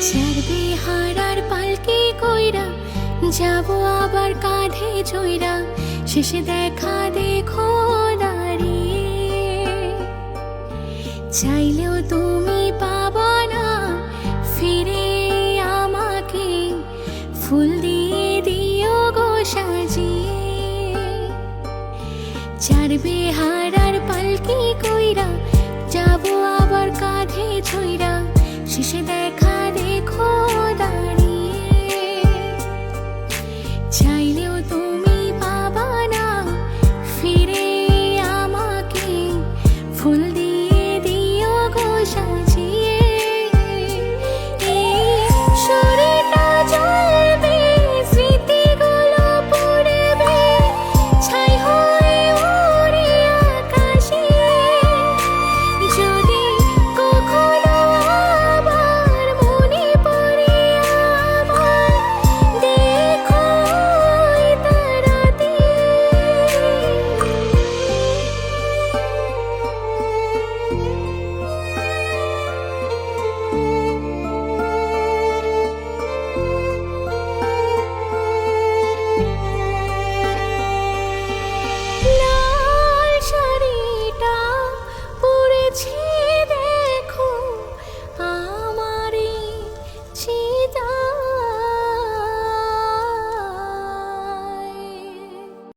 চারবে হারার পালকি কইরা যাবো আবার কাঁধে চইরা, শেষে দেখা দেখো দাঁড়িয়ে। চাইলেও তুমি পাবা না ফিরে আমাকে, ফুল দিয়ে দিও গো সাজিয়ে। চারবে